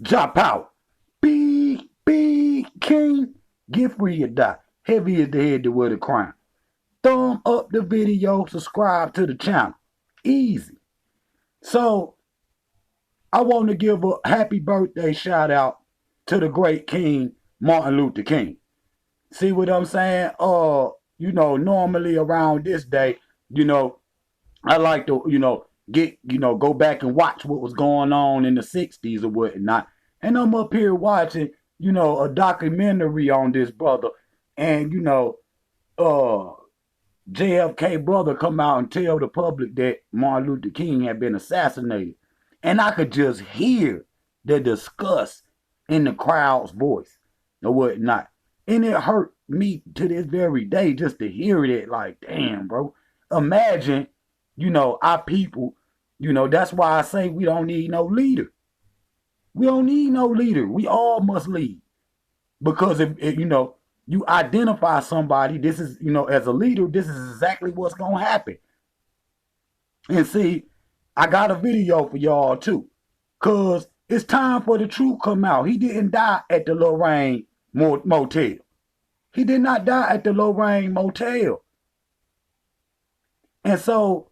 Drop out. Big king. Get free or die. Heavy is the head to wear the crown. Thumb up the video. Subscribe to the channel. Easy. So I want to give a happy birthday shout out to the great King Martin Luther King. See what I'm saying? Normally around this day, you know, I like to, go back and watch what was going on in the 60s or whatnot. And I'm up here watching, a documentary on this brother. And, uh, JFK brother come out and tell the public that Martin Luther King had been assassinated. And I could just hear the disgust in the crowd's voice or whatnot. And it hurt me to this very day just to hear it. Like, damn, bro. Imagine, our people, that's why I say we don't need no leader. We don't need no leader. We all must lead. Because if you identify somebody, this is, as a leader, this is exactly what's going to happen. And see, I got a video for y'all too. Because it's time for the truth come out. He didn't die at the Lorraine Motel. He did not die at the Lorraine Motel. And so,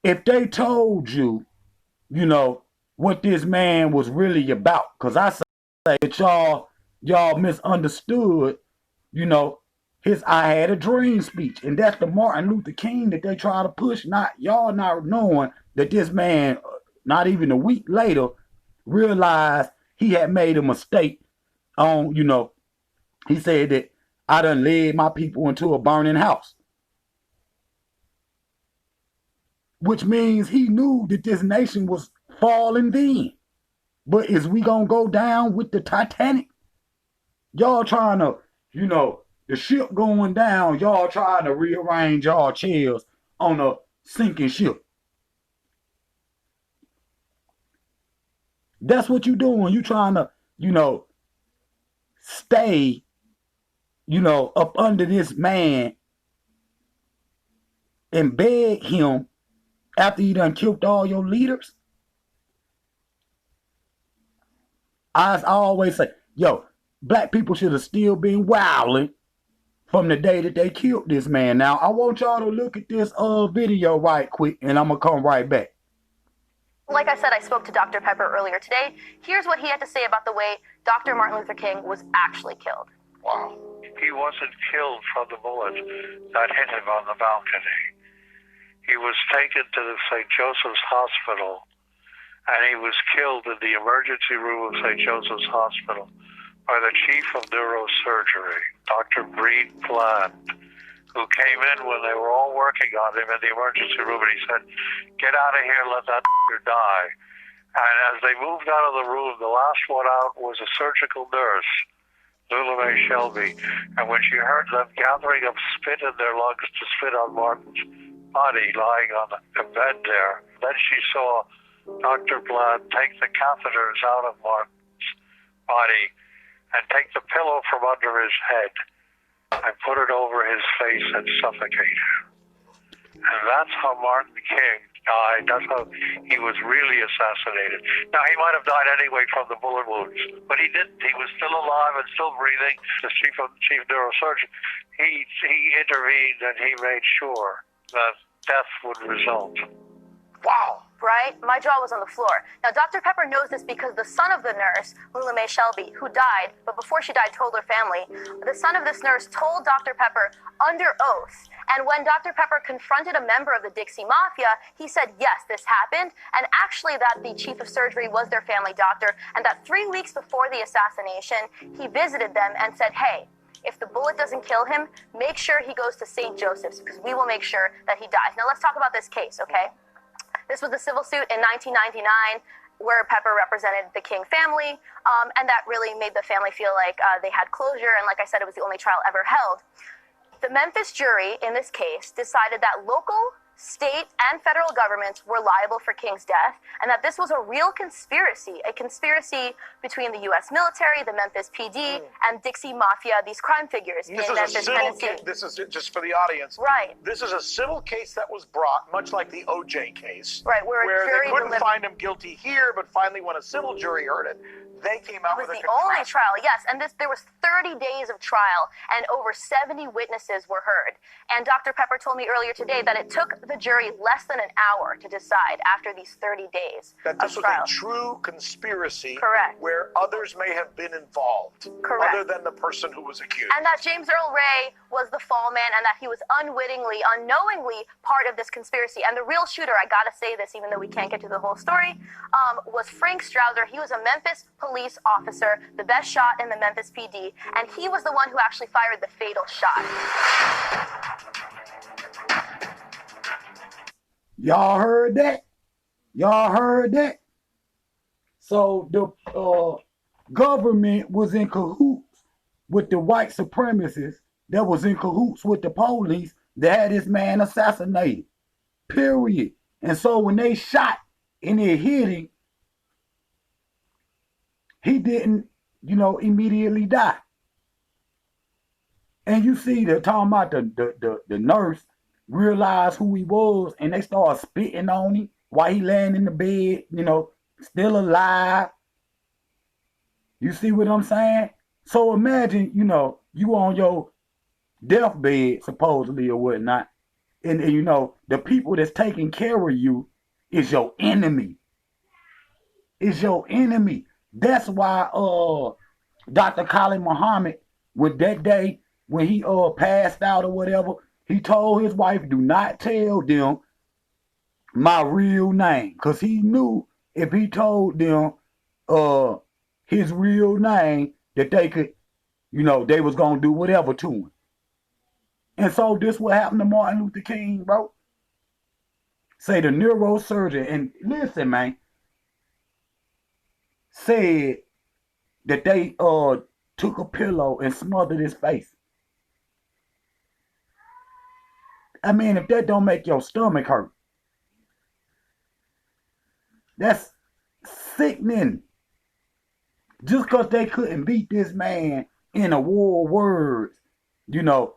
if they told you, what this man was really about, because I say that y'all misunderstood, his I Had a Dream speech. And that's the Martin Luther King that they try to push, not y'all not knowing that this man, not even a week later, realized he had made a mistake on, he said that I done led my people into a burning house. Which means he knew that this nation was falling then. But is we gonna go down with the Titanic? Y'all trying to, the ship going down, y'all trying to rearrange y'all chairs on a sinking ship. That's what you doing. You trying to, stay, up under this man and beg him after he done killed all your leaders. I always say, black people should have still been wilding from the day that they killed this man. Now, I want y'all to look at this video right quick, and I'm going to come right back. Like I said, I spoke to Dr. Pepper earlier today. Here's what he had to say about the way Dr. Martin Luther King was actually killed. Wow. He wasn't killed from the bullet that hit him on the balcony. He was taken to the St. Joseph's Hospital, and he was killed in the emergency room of St. Joseph's Hospital by the chief of neurosurgery, Dr. Breed Bland, who came in when they were all working on him in the emergency room, and he said, "Get out of here, let that die." And as they moved out of the room, the last one out was a surgical nurse, Lula Mae Shelby, and when she heard them gathering up spit in their lungs to spit on Martin's body lying on the bed there, then she saw Dr. Bland take the catheters out of Martin's body and take the pillow from under his head and put it over his face and suffocate him. And that's how Martin King died. That's how he was really assassinated. Now, he might have died anyway from the bullet wounds, but he didn't. He was still alive and still breathing. The chief neurosurgeon, he intervened and he made sure that death would result. Wow. Right? My jaw was on the floor. Now, Dr. Pepper knows this because the son of the nurse, Lula Mae Shelby, who died, but before she died told her family, the son of this nurse told Dr. Pepper under oath. And when Dr. Pepper confronted a member of the Dixie Mafia, he said, yes, this happened, and actually that the chief of surgery was their family doctor, and that 3 weeks before the assassination, he visited them and said, hey, if the bullet doesn't kill him, make sure he goes to St. Joseph's, because we will make sure that he dies. Now, let's talk about this case, okay? This was a civil suit in 1999 where Pepper represented the King family, and that really made the family feel like they had closure, and like I said, it was the only trial ever held. The Memphis jury in this case decided that local state and federal governments were liable for King's death, and that this was a real conspiracy, a conspiracy between the U.S. military, the Memphis PD, and Dixie Mafia, these crime figures in Memphis, Tennessee. This is just for the audience. Right. This is a civil case that was brought, much like the O.J. case. Right, where a jury they couldn't find him guilty here, but finally when a civil jury heard it, they came out with a It was the only trial, yes, and there was 30 days of trial, and over 70 witnesses were heard. And Dr. Pepper told me earlier today that it took the jury less than an hour to decide after these 30 days that this of was trial. a true conspiracy. Correct. Where others may have been involved. Correct. Other than the person who was accused. And that James Earl Ray was the fall man, and that he was unwittingly, unknowingly part of this conspiracy. And the real shooter, I gotta say this, even though we can't get to the whole story, was Frank Strouser. He was a Memphis police officer, the best shot in the Memphis PD, and he was the one who actually fired the fatal shot. Y'all heard that? Y'all heard that? So the government was in cahoots with the white supremacists that was in cahoots with the police that had this man assassinated. Period. And so when they shot and it hit him, he didn't, immediately die. And you see, they're talking about the nurse realized who he was, and they started spitting on him while he laying in the bed, still alive. You see what I'm saying? So imagine, you on your deathbed, supposedly, or whatnot, and the people that's taking care of you is your enemy. Is your enemy. That's why Dr. Khalid Muhammad, with that day when he passed out or whatever, he told his wife, do not tell them my real name. Because he knew if he told them his real name, that they could, they was going to do whatever to him. And so this what happened to Martin Luther King, bro. Say the neurosurgeon, and listen, man, said that they took a pillow and smothered his face. I mean, if that don't make your stomach hurt, that's sickening. Just because they couldn't beat this man in a war of words, the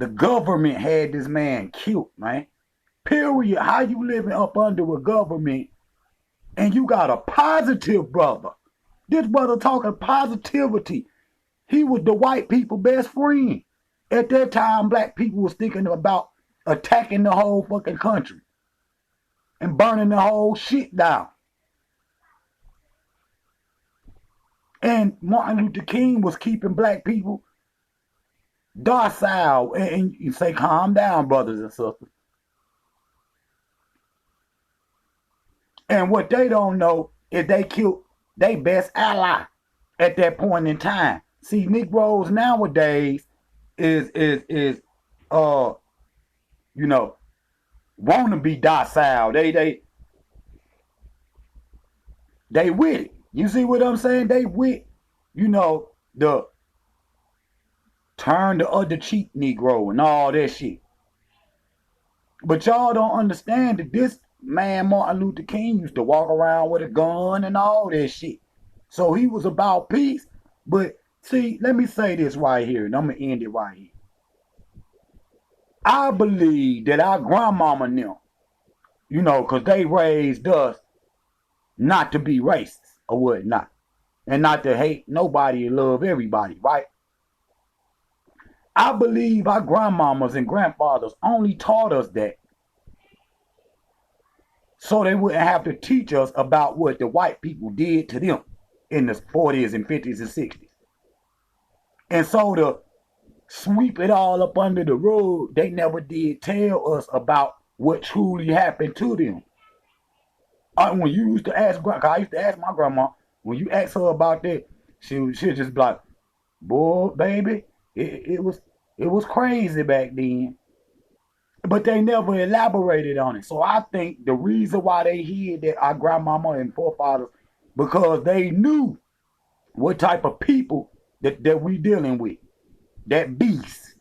government had this man killed, man. Period. How you living up under a government and you got a positive brother? This brother talking positivity. He was the white people's best friend. At that time, black people was thinking about attacking the whole fucking country and burning the whole shit down. And Martin Luther King was keeping black people docile. And you say, calm down, brothers and sisters. And what they don't know is they killed their best ally at that point in time. See, Negroes nowadays want to be docile. They with it. You see what I'm saying? They with, the turn the other cheek Negro and all that shit. But y'all don't understand that this man, Martin Luther King, used to walk around with a gun and all that shit. So he was about peace. But see, let me say this right here, and I'm going to end it right here. I believe that our grandmama knew, because they raised us not to be racist or whatnot. And not to hate nobody and love everybody, right? I believe our grandmamas and grandfathers only taught us that so they wouldn't have to teach us about what the white people did to them in the 40s and 50s and 60s. And so to sweep it all up under the rug, they never did tell us about what truly happened to them. When you used to ask, I used to ask my grandma, when you ask her about that, she'd just be like, boy, baby, it was crazy back then. But they never elaborated on it. So I think the reason why they hid that our grandmama and forefathers, because they knew what type of people that we dealing with. That beast.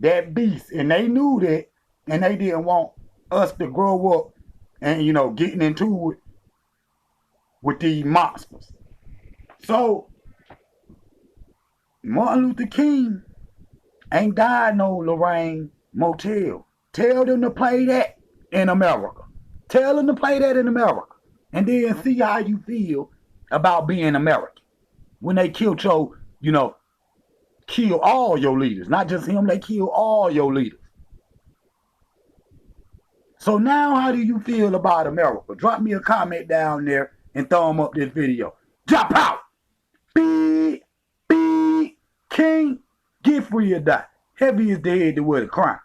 And they knew that and they didn't want us to grow up and, you know, getting into it with these monsters. So, Martin Luther King ain't died no Lorraine Motel. Tell them to play that in America. Tell them to play that in America. And then see how you feel about being American. When they killed your, you know, kill all your leaders. Not just him, they kill all your leaders. So now how do you feel about America? Drop me a comment down there and thumb up this video. Drop out! Big King, get free or die. Heavy is the head to wear the crown.